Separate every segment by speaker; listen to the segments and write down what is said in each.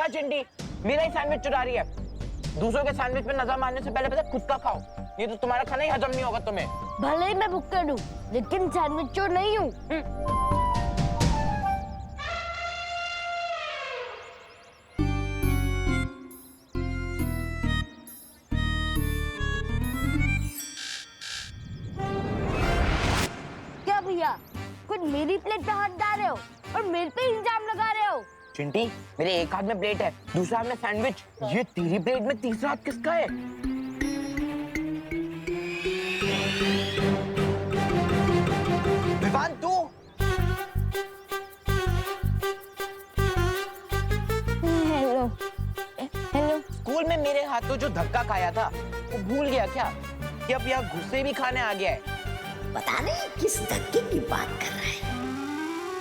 Speaker 1: चिंटी, मेरा ही सैंडविच चुरा रही है। दूसरों के सैंडविच पे नजर मारने से पहले खुद का खाओ, ये तो तुम्हारा खाना ही हजम नहीं होगा तुम्हें।
Speaker 2: भले ही मैं भुक्कड़ हूँ, लेकिन सैंडविच चोर नहीं हूँ। क्या भैया, खुद मेरी प्लेट पे हाथ डाल रहे हो और मेरे पे इल्जाम लगा रहे हो?
Speaker 1: चिंटी, मेरे एक हाथ में प्लेट है, दूसरे हाथ में सैंडविच। ये तेरी प्लेट में तीसरा हाथ किसका है? विवान, तू?
Speaker 2: Hello hello.
Speaker 1: स्कूल में मेरे हाथों जो धक्का खाया था वो भूल गया क्या कि अब यहाँ गुस्से भी खाने आ गया है?
Speaker 3: पता नहीं किस धक्के की बात कर रहा है।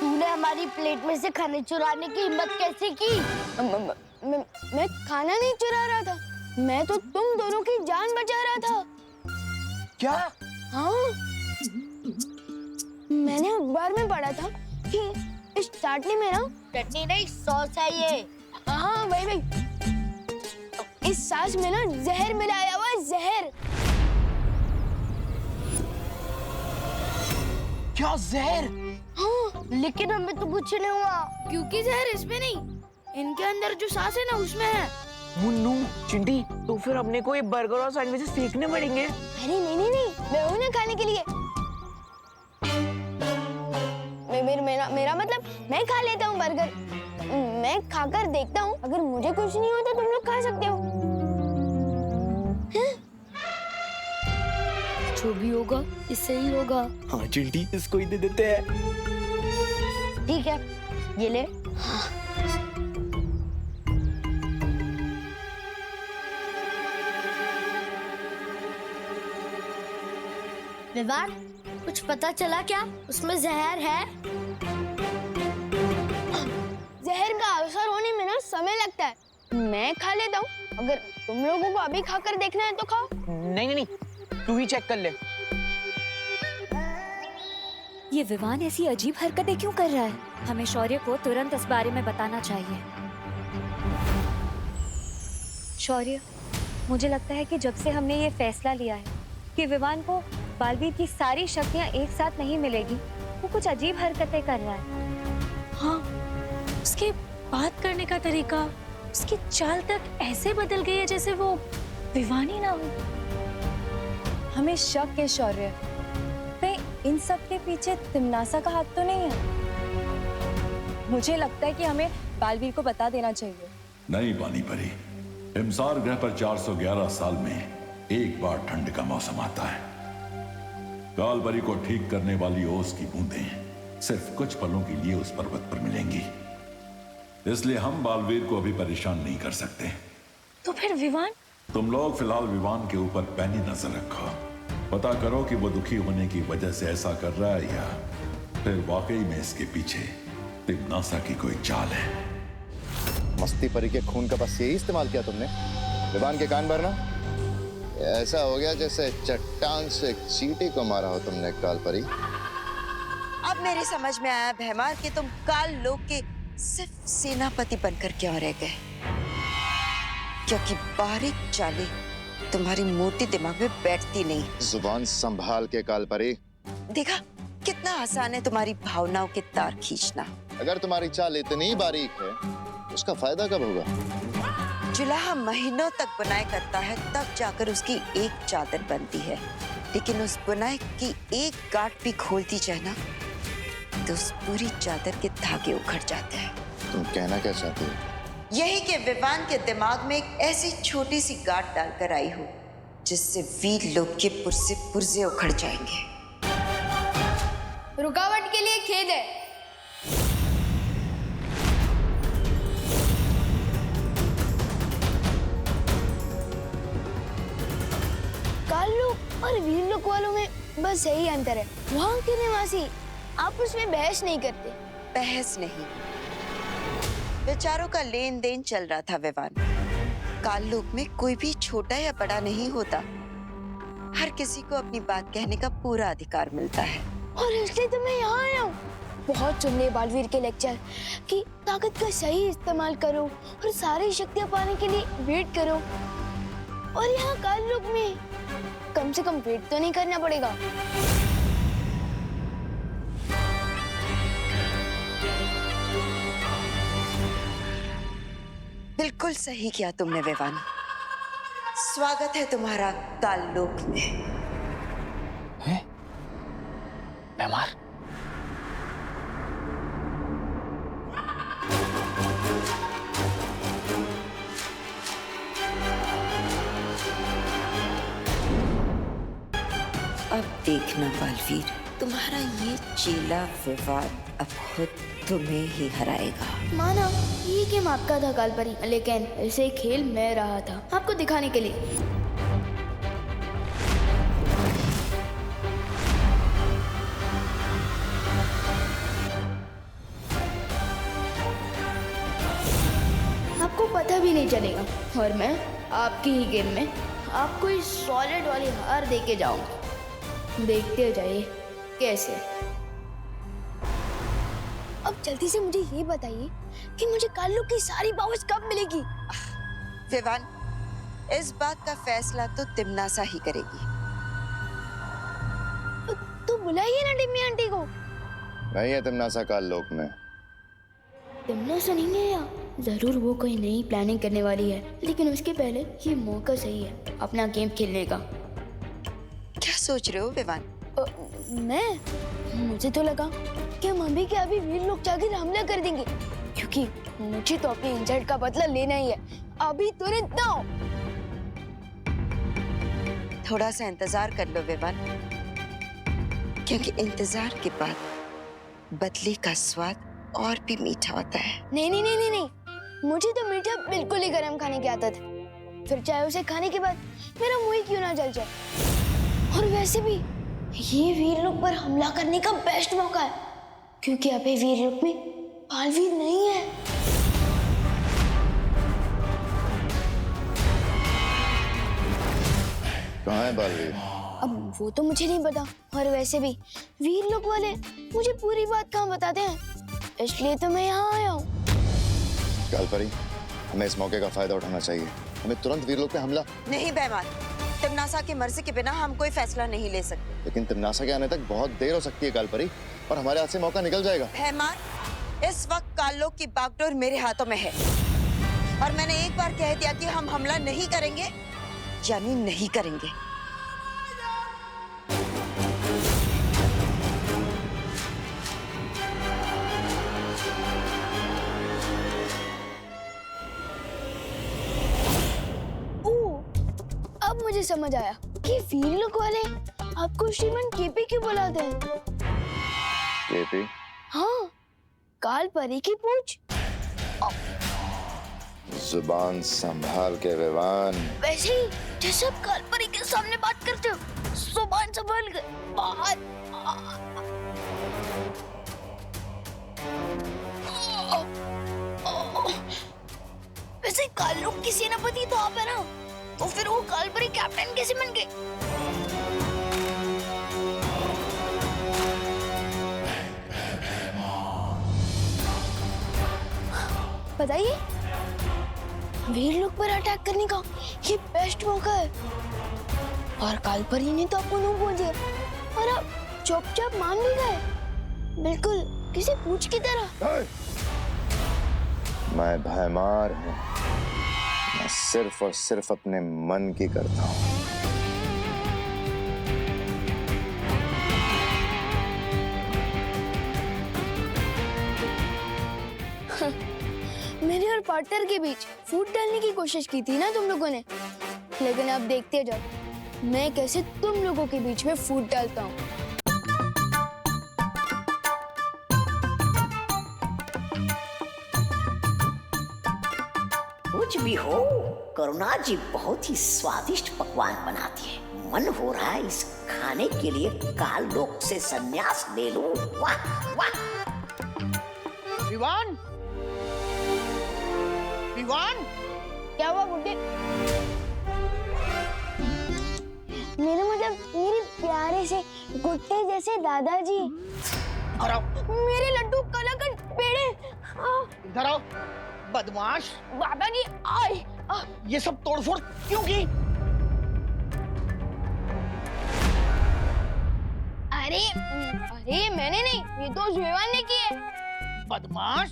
Speaker 2: तूने हमारी प्लेट में से खाने चुराने की हिम्मत कैसे की? मैं खाना नहीं चुरा रहा था, मैं तो तुम दोनों की जान बचा रहा था।
Speaker 1: क्या?
Speaker 2: हाँ, मैंने अखबार में पढ़ा था कि इस चाटनी में ना चटनी नहीं सॉस है ये। हाँ वही वही, इस सॉस में ना जहर मिलाया हुआ है, जहर।
Speaker 1: क्या जहर?
Speaker 2: हाँ, लेकिन हमें तो कुछ नहीं हुआ क्योंकि जहर इसमें नहीं, इनके अंदर जो सांस है ना उसमें है।
Speaker 1: मुन्नू, चिंटी, तो फिर अपने को ये बर्गर और सैंडविचेस फेंकने पड़ेंगे।
Speaker 2: अरे नहीं नहीं नहीं, मैं हूँ ना खाने के लिए। मेरा मतलब मैं खा लेता हूँ बर्गर। मैं खाकर देखता हूँ, अगर मुझे कुछ नहीं होता तुम लोग खा सकते हो। जो भी होगा इससे ही होगा।
Speaker 1: हाँ चिंटी, इसको ही दे देते हैं।
Speaker 2: ठीक है, ये ले। विवान, कुछ पता चला क्या उसमें जहर है? जहर का असर होने में ना समय लगता है। मैं खा लेता हूँ, अगर तुम लोगों को अभी खाकर देखना है तो खाओ।
Speaker 1: नहीं नहीं नहीं, तू ही चेक कर ले।
Speaker 4: ये विवान ऐसी अजीब हरकतें क्यों कर रहा है? हमें शौर्य को तुरंत इस बारे में बताना चाहिए। शौर्य, मुझे लगता है कि जब से हमने ये फैसला लिया है कि विवान को बालवीर की सारी शक्तियां एक साथ नहीं मिलेगी, वो कुछ अजीब हरकतें कर रहा है।
Speaker 5: हाँ, उसके बात करने का तरीका, उसकी चाल तक ऐसे बदल गई है जैसे वो विवान ही ना हो।
Speaker 6: हमें शक है शौर्य, कहीं इन सब के पीछे तिमनासा का हाथ तो नहीं है? मुझे लगता है कि हमें बालवीर को बता देना चाहिए।
Speaker 7: नहीं बानी परी, हिमसार ग्रह पर 411 साल में एक बार ठंड का मौसम आता है। कालबरी को ठीक करने वाली ओस की बूंदें सिर्फ कुछ पलों के लिए उस पर्वत पर मिलेंगी, इसलिए हम बालवीर को अभी परेशान नहीं कर सकते।
Speaker 5: तो फिर विवान?
Speaker 7: तुम लोग फिलहाल विवान के ऊपर पैनी नजर रखो, पता करो कि वो दुखी होने की वजह से ऐसा कर रहा है या फिर वाकई में इसके पीछे तिमनासा की कोई चाल है।
Speaker 8: मस्ती परी के खून का बस यही इस्तेमाल किया तुमने, विवान के कान भरना। ऐसा हो गया जैसे चट्टान से चींटी को मारा हो तुमने काल परी।
Speaker 3: अब मेरी समझ में आया भैमार कि तुम काल लोक के सिर्फ सेनापति बनकर क्यों रह गए, क्योंकि बारीक चालें तुम्हारी मोटी दिमाग में बैठती नहीं।
Speaker 8: जुबान संभाल के काल परी।
Speaker 3: देखा कितना आसान है तुम्हारी भावनाओं के तार खींचना।
Speaker 8: अगर तुम्हारी चाल इतनी बारीक है, उसका फायदा कब होगा?
Speaker 3: जुलाहा महीनों तक बुनाई करता है, तब जाकर उसकी एक चादर बनती है, लेकिन उस बुनाई की एक गांठ भी खोलती जाए ना तो उस पूरी चादर के धागे उखड़ जाते हैं।
Speaker 8: तुम कहना क्या चाहती हो?
Speaker 3: यही के विवान के दिमाग में एक ऐसी छोटी सी गांठ डालकर आई हो जिससे वीर लोग के पुर्जे पुर्जे उखड़ जाएंगे।
Speaker 2: रुकावट के लिए खेद है। काल्लू और वीर लोक वालों में बस यही अंतर है, वहाँ के निवासी आपस में बहस नहीं करते।
Speaker 3: बहस नहीं, विचारों का लेन देन चल रहा था विवान। काललोक में कोई भी छोटा या बड़ा नहीं होता, हर किसी को अपनी बात कहने का पूरा अधिकार मिलता है।
Speaker 2: और इसलिए तो मैं यहाँ आया हूँ, बहुत सुन लिए बालवीर के लेक्चर कि ताकत का सही इस्तेमाल करो और सारी शक्तियां पाने के लिए वेट करो, और यहाँ काल लोक में कम से कम वेट तो नहीं करना पड़ेगा।
Speaker 3: बिल्कुल सही किया तुमने विवान। स्वागत है तुम्हारा काल लोक में।
Speaker 1: हैं? बीमार?
Speaker 3: अब देखना बालवीर, तुम्हारा ये चेला विवान अब खुद तुम्हें ही हराएगा।
Speaker 2: माना ये गेम आपका था कालपरी, लेकिन ऐसे खेल मैं रहा था आपको दिखाने के लिए। आपको पता भी नहीं चलेगा और मैं आपकी ही गेम में आपको इस सॉलिड वाली हार दे के जाऊंगा। देखते जाइए कैसे। अब जल्दी से मुझे ये बताइए कि मुझे काल्लू की सारी पावर्स कब मिलेगी?
Speaker 3: विवान, इस बात का फैसला तो तिमनासा ही करेगी।
Speaker 2: तो बुलाइए ना टिम्मी आंटी को।
Speaker 8: नहीं है तिमनासा काल लोक में।
Speaker 2: तिमनासा नहीं है या जरूर वो कोई नई प्लानिंग करने वाली है, लेकिन उसके पहले ये मौका सही है अपना गेम खेलने का।
Speaker 3: क्या सोच रहे हो विवान?
Speaker 2: मुझे तो लगा कि हम अभी के अभी वीर लोग जाकर हमला कर देंगे, क्योंकि मुझे तो अपने इंसल्ट का बदला लेना ही है। अभी तुरंत ना हो।
Speaker 3: थोड़ा सा इंतजार कर लो विवान, क्योंकि इंतजार के बाद बदले का स्वाद और भी मीठा होता है।
Speaker 2: नहीं नहीं नहीं नहीं नहीं, मुझे तो मीठा बिल्कुल ही गरम खाने की आदत है, फिर चाहे उसे खाने के बाद मेरा मुंह ही क्यों ना जल जाए। और वैसे भी ये वीर लोग पर हमला करने का बेस्ट मौका है, क्योंकि अभी वीर लोग में बालवीर नहीं है।
Speaker 8: कहाँ है बालवीर?
Speaker 2: अब वो तो मुझे नहीं पता, और वैसे भी वीर लोग वाले मुझे पूरी बात कहाँ बताते हैं, इसलिए तो मैं यहाँ आया हूँ।
Speaker 8: कालपरी, हमें इस मौके का फायदा उठाना चाहिए। हमें तुरंत वीरलोक पे हमला।
Speaker 3: नहीं बेईमान, तिमनासा की मर्जी के बिना हम कोई फैसला नहीं ले सकते।
Speaker 8: लेकिन तिमनासा के आने तक बहुत देर हो सकती है कालपरी, और हमारे हाथ से मौका निकल जाएगा।
Speaker 3: बेईमान, इस वक्त काल्लोक की बागडोर मेरे हाथों में है, और मैंने एक बार कह दिया कि हम हमला नहीं करेंगे, यानी नहीं करेंगे।
Speaker 2: अब मुझे समझ आया कि वीर लोग वाले आपको श्रीमान केपी क्यों बुलाते हैं।
Speaker 8: केपी?
Speaker 2: हाँ, काल परी की पूंछ।
Speaker 8: जुबान संभाल के विवान।
Speaker 2: वैसे ही जैसे आप काल परी के सामने बात करते हो, जुबान संभाल के बात। वैसे काल लोक की सेनापति तो आप है ना, तो फिर वो कालपरी कैप्टन कैसे बन गए? बताइए, वीर लोग पर अटैक करने का ये बेस्ट मौका है, और कालपरी ने तो आपको नो बोल दिया और आप चुपचाप मान भी गए, बिल्कुल किसी पूछ की तरह।
Speaker 8: मैं भयमार हूँ, मैं सिर्फ और सिर्फ अपने मन की करता हूँ।
Speaker 2: मेरे और पार्टनर के बीच फूट डालने की कोशिश की थी ना तुम लोगों ने, लेकिन अब देखते जाओ मैं कैसे तुम लोगों के बीच में फूट डालता हूँ।
Speaker 9: कुछ भी हो, करुणा जी बहुत ही स्वादिष्ट पकवान बनाती है। मन हो रहा है इस खाने के लिए काल लोक से संन्यास ले लूं। वाह वाह।
Speaker 1: विवान, विवान,
Speaker 2: क्या हुआ बुड्ढे? मेरे प्यारे से गुट्टे जैसे दादाजी, मेरे
Speaker 10: इधर आओ बदमाश।
Speaker 2: दादाजी आए।
Speaker 10: ये सब तोड़फोड़ क्यों की?
Speaker 2: अरे अरे मैंने नहीं, ये तो विवान ने की है।
Speaker 10: बदमाश।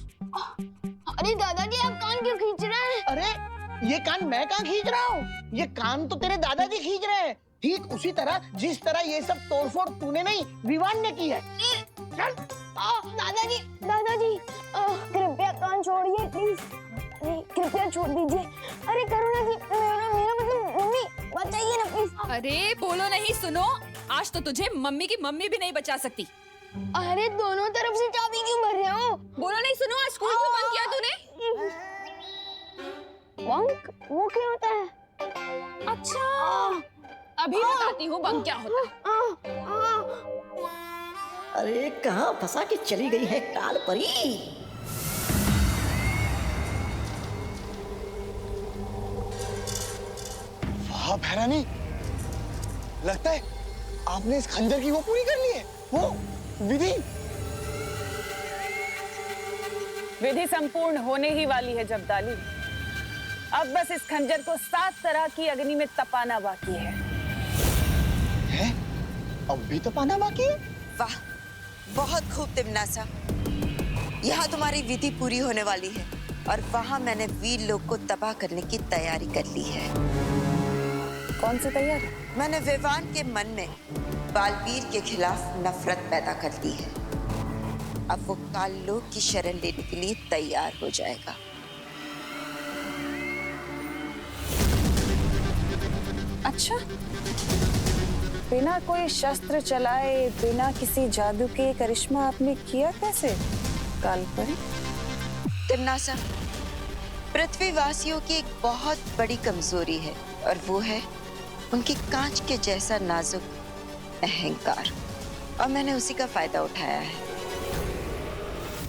Speaker 2: अरे दादाजी आप कान क्यों खींच रहे हैं?
Speaker 10: अरे ये कान मैं कहाँ खींच रहा हूँ? ये कान तो तेरे दादाजी खींच रहे हैं, ठीक उसी तरह जिस तरह ये सब तोड़फोड़ तूने नहीं विवान ने की है। चल।
Speaker 2: दादाजी दादाजी कृपया कान छोड़िए प्लीज, कृपया छोड़ दीजिए। अरे करुणा जी, मेरा मेरा मतलब मम्मी बचाइए ना प्लीज।
Speaker 11: अरे बोलो नहीं, सुनो, आज तो तुझे मम्मी की मम्मी भी नहीं बचा सकती।
Speaker 2: अरे दोनों तरफ से चाबी क्यों भर रहे हो?
Speaker 11: बोलो नहीं, सुनो, आज स्कूल क्यों बंद किया तूने?
Speaker 2: बंक वो क्या होता है?
Speaker 11: अच्छा अभी बताती हूँ बंक क्या होता है।
Speaker 9: अरे कहाँ फंसा के चली गई है काल परी?
Speaker 10: वाह भैरानी, लगता है आपने इस खंजर की वो पूरी कर ली है, वो विधि।
Speaker 12: विधि संपूर्ण होने ही वाली है जब्दाली। अब बस इस खंजर को 7 तरह की अग्नि में तपाना बाकी है।
Speaker 10: हैं? अब भी तपाना बाकी है?
Speaker 3: वाह, बहुत खूब तिमनासा। यहाँ तुम्हारी विधि पूरी होने वाली है और वहाँ मैंने वीर लोग को तबाह करने की तैयारी कर ली है।
Speaker 12: कौन सी तैयारी?
Speaker 3: मैंने विवान के मन में बालवीर के खिलाफ नफरत पैदा कर दी है। अब वो काल लोक की शरण लेने के लिए तैयार हो जाएगा।
Speaker 12: अच्छा, बिना कोई शस्त्र चलाए, बिना किसी जादू के करिश्मा आपने किया कैसे कालपरी?
Speaker 3: तिमनासा, पृथ्वीवासियों की एक बहुत बड़ी कमजोरी है और वो है उनकी कांच के जैसा नाजुक अहंकार, और मैंने उसी का फायदा उठाया है।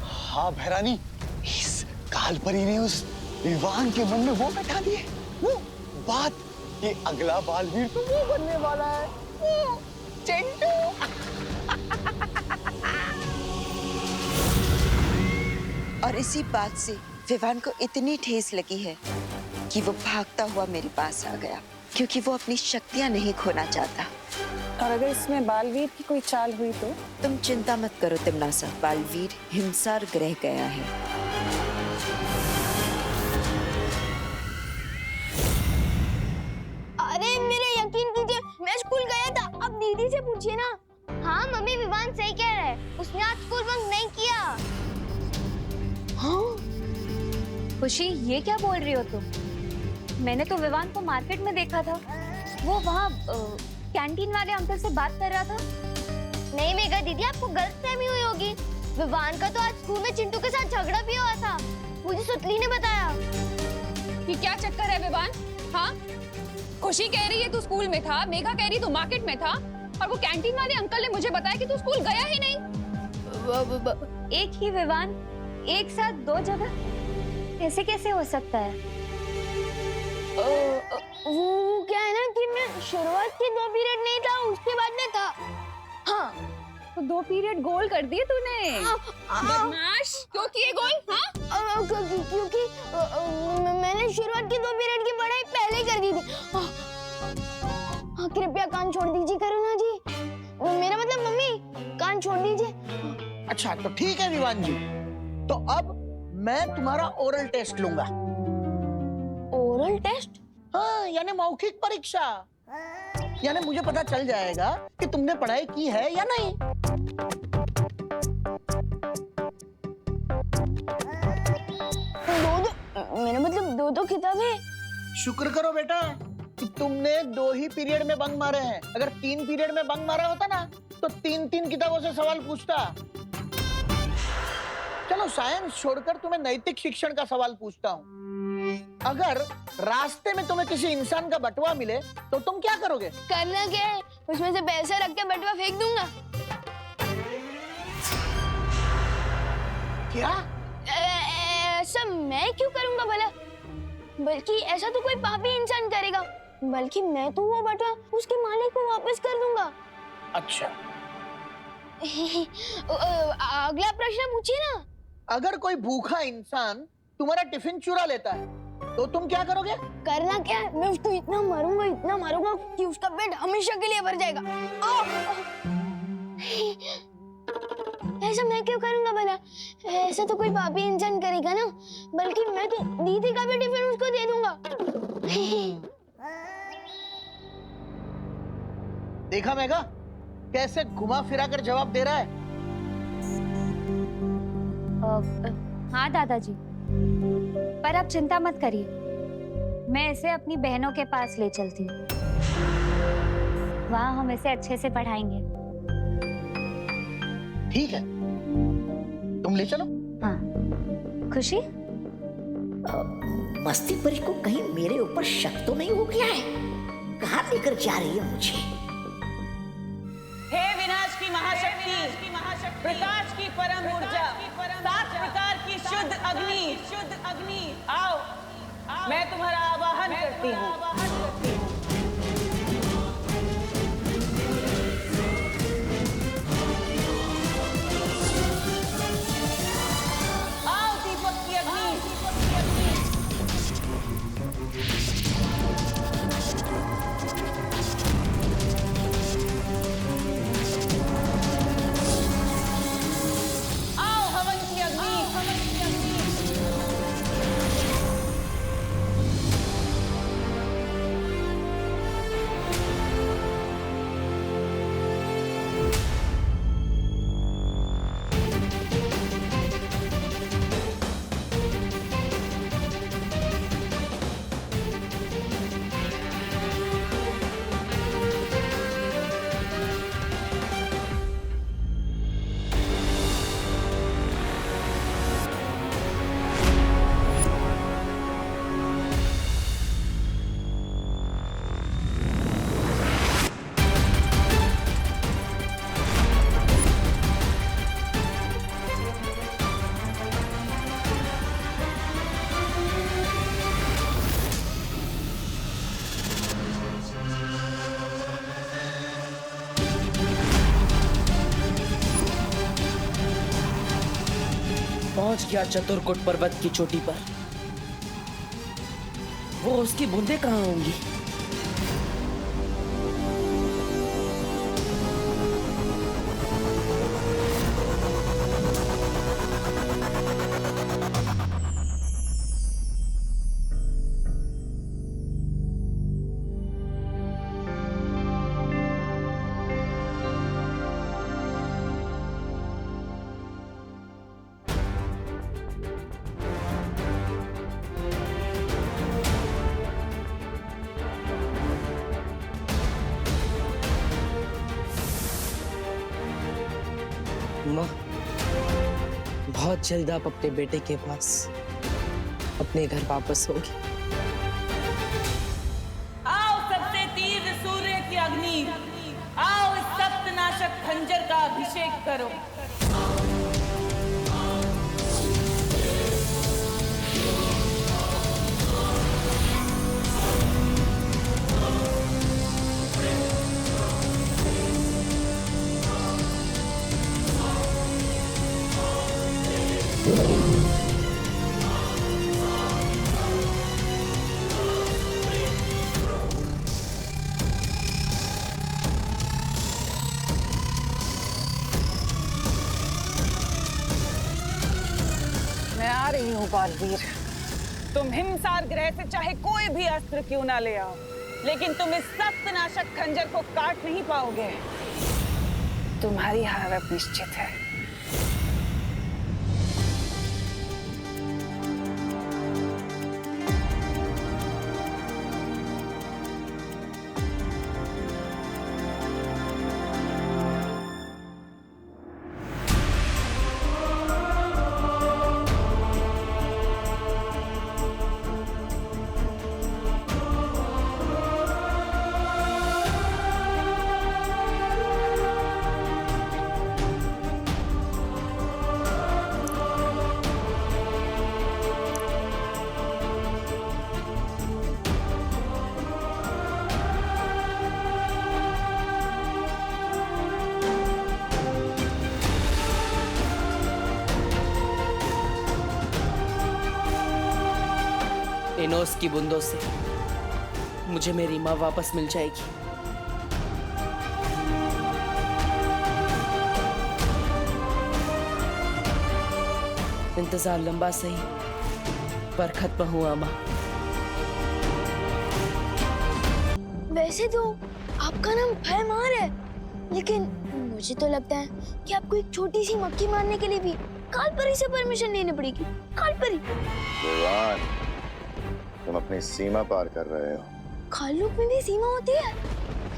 Speaker 10: हाँ भैरानी, इस कालपरी ने उस विवान के मन में वो बैठा दिए, वो बात कि अगला बालवीर तो वो बनने वाला है, वो चिंटू।
Speaker 3: और इसी बात से विवान को इतनी ठेस लगी है कि वो भागता हुआ मेरे पास आ गया, क्योंकि वो अपनी शक्तियां नहीं खोना चाहता।
Speaker 12: और अगर इसमें बालवीर की कोई चाल हुई तो?
Speaker 3: तुम चिंता मत करो तिमनासा, बालवीर हिमसार ग्रह गया है।
Speaker 2: अरे मेरे यकीन कीजिए, मैं स्कूल गया था, अब दीदी से पूछिए ना। हाँ मम्मी, विवान सही कह रहा है, उसने आज स्कूल बंक नहीं किया।
Speaker 4: हाँ? खुशी, ये क्या बोल रही हो तुम? मैंने तो विवान को मार्केट में देखा था, वो वहाँ कैंटीन वाले अंकल से बात कर रहा था।
Speaker 2: नहीं मेघा दीदी, आपको गलतफहमी हुई होगी। विवान का तो आज स्कूल में चिंटू के साथ झगड़ा भी हुआ था, मुझे सुतली ने बताया।
Speaker 11: ये क्या चक्कर है विवान? हाँ, खुशी कह रही है तू स्कूल में था, मेघा कह रही तू मार्केट में था, और वो कैंटीन वाले अंकल ने मुझे बताया कि तू स्कूल गया ही नहीं।
Speaker 4: एक ही विवान एक साथ 2 जगह, ऐसे कैसे हो सकता है?
Speaker 2: वो क्या है ना कि मैं शुरुआत के 2 पीरियड नहीं था, उसके बाद में था। हाँ,
Speaker 11: तो 2 पीरियड गोल कर दिए तूने। बदमाश, क्यों किए गोल? हाँ,
Speaker 2: क्योंकि मैंने शुरुआत के 2 पीरियड की पढ़ाई पहले कर दी थी। हाँ, कृपया कान छोड़ दीजिए करुणा जी, मेरा मतलब मम्मी, कान छोड़ दीजिए।
Speaker 10: अच्छा तो ठीक है विवान जी, तो अब मैं तुम्हारा ओरल टेस्ट लूंगा।
Speaker 2: Oral test?
Speaker 10: हाँ, यानी मौखिक परीक्षा। यानी मुझे पता चल जाएगा कि तुमने पढ़ाई की है या नहीं।
Speaker 2: मेरा मतलब 2 किताबें।
Speaker 10: शुक्र करो बेटा कि तुमने 2 ही पीरियड में बंक मारे हैं। अगर 3 पीरियड में बंक मारा होता ना तो 3-3 किताबों से सवाल पूछता। चलो साइंस छोड़कर तुम्हें नैतिक शिक्षण का सवाल पूछता हूँ। अगर रास्ते में तुम्हें किसी इंसान का बटुआ मिले तो तुम क्या करोगे?
Speaker 2: करना क्या है, उसमें से पैसा रख के बटुआ फेंक दूंगा।
Speaker 10: क्या?
Speaker 2: ऐसा मैं क्यों करूंगा भला? बल्कि ऐसा तो कोई पापी इंसान करेगा, बल्कि मैं तो वो बटुआ उसके मालिक को वापस कर दूंगा।
Speaker 10: अच्छा।
Speaker 2: अगला प्रश्न पूछिए ना।
Speaker 13: अगर कोई भूखा इंसान तुम्हारा टिफिन चुरा लेता है तो तुम क्या करोगे?
Speaker 2: करना क्या है? मैं उसको इतना मारूंगा कि उसका पेट हमेशा के लिए भर जाएगा। ऐसा मैं क्यों करूंगा भला? ऐसा तो कोई पापी इंसान करेगा ना, बल्कि मैं तो दीदी का भी टिफिन उसको दे दूंगा।
Speaker 13: देखा मेघा, कैसे घुमा फिरा कर जवाब दे रहा है।
Speaker 4: हाँ दादाजी, पर आप चिंता मत करिए, मैं इसे अपनी बहनों के पास ले चलती हूँ। वहाँ हम इसे अच्छे से पढ़ाएंगे।
Speaker 13: ठीक है, तुम ले चलो।
Speaker 4: हाँ, खुशी?
Speaker 9: मस्ती परी को कहीं मेरे ऊपर शक तो नहीं हो गया है? कहाँ लेकर जा रही है मुझे?
Speaker 1: हे विनाश की महाशक्ति, प्रकाश की परम ऊर्जा, 7 प्रकार की शुद्ध अग्नि, आओ, मैं तुम्हारा आवाहन करती हूँ। आओ दीपक की अग्नि। आओ हवन की अग्नि।
Speaker 14: पहुंच गया चतुर्कुट पर्वत की चोटी पर। वो उसकी बूंदें कहाँ होंगी? माँ, बहुत जल्द आप अपने बेटे के पास अपने घर वापस होगी।
Speaker 1: आओ सबसे तीव्र सूर्य की अग्नि, आओ इस सप्तनाशक खंजर का अभिषेक करो। मैं आ रही हूँ बालवीर। तुम हिमसार ग्रह से चाहे कोई भी अस्त्र क्यों ना ले आओ, लेकिन तुम इस सप्तनाशक खंजर को काट नहीं पाओगे। तुम्हारी हार अब निश्चित है।
Speaker 14: इन ओस की बूंदों से मुझे मेरी माँ वापस मिल जाएगी। इंतजार लंबा सही पर खत्म हुआ माँ।
Speaker 2: वैसे तो आपका नाम भयमार है, लेकिन मुझे तो लगता है कि आपको एक छोटी सी मक्खी मारने के लिए भी कालपरी से परमिशन लेनी पड़ेगी। कालपरी?
Speaker 8: विवान, तुम अपनी सीमा पार कर रहे हो।
Speaker 2: काललोक में भी सीमा होती है?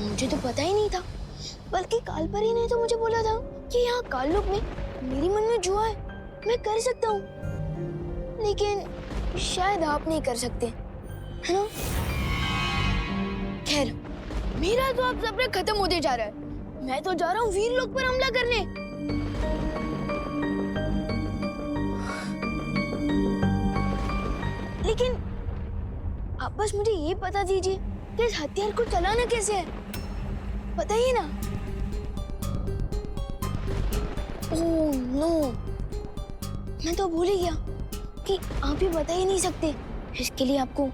Speaker 2: मुझे तो पता ही नहीं था, बल्कि कालपरी ने तो मुझे बोला था कि यहाँ काललोक में मेरी मन में जो है मैं कर सकता हूँ, लेकिन शायद आप नहीं कर सकते, है ना? खैर, मेरा तो अब सब्र खत्म होते जा रहा है। मैं तो जा रहा हूँ वीरलोक पर हमला करने। लेकिन आप बस मुझे ये बता दीजिए कि इस हथियार को चलाना कैसे है, बताइए ना। ओह नो, मैं तो भूल ही गया कि आप ये बता ही नहीं सकते। इसके लिए आपको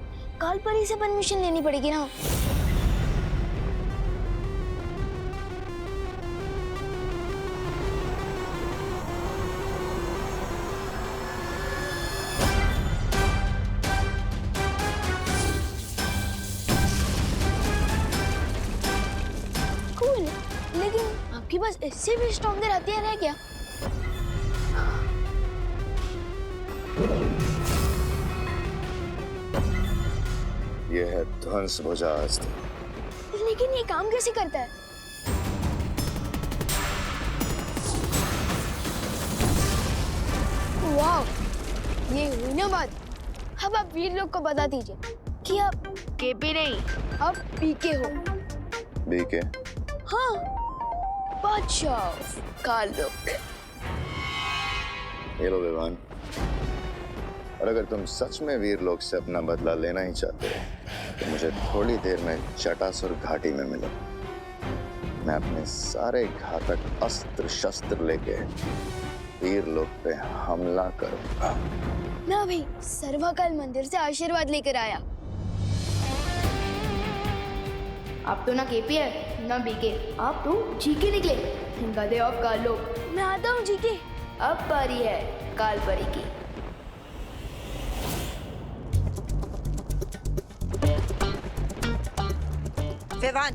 Speaker 2: कालपरी से परमिशन लेनी पड़ेगी ना। कूल, लेकिन आपके पास इससे भी स्ट्रॉन्गर हथियार है क्या?
Speaker 8: ये है ध्वंस भुजा अस्त्र।
Speaker 2: लेकिन ये काम कैसे करता है? वाह, ये हुई ना बात। अब आप वीरलोक को बता दीजिए कि आप केपी नहीं, आप पीके हो।
Speaker 8: बीके?
Speaker 2: हाँ, बादशाह काललोक।
Speaker 8: ये लो विवान, और अगर तुम सच में वीरलोक से अपना बदला लेना ही चाहते हो तो मुझे थोड़ी देर में जटासुर घाटी में मिलो। मैं अपने सारे घातक अस्त्र शस्त्र लेके वीरलोक पे हमला करूंगा।
Speaker 2: मैं अभी सर्वकाल मंदिर से आशीर्वाद लेकर आया। आप तो ना केपी है ना बीके, आप तो जीके निकले, गधे ऑफ काललोक। मैं आता हूँ जीके, अब बारी है कालपरी की।
Speaker 3: विवान,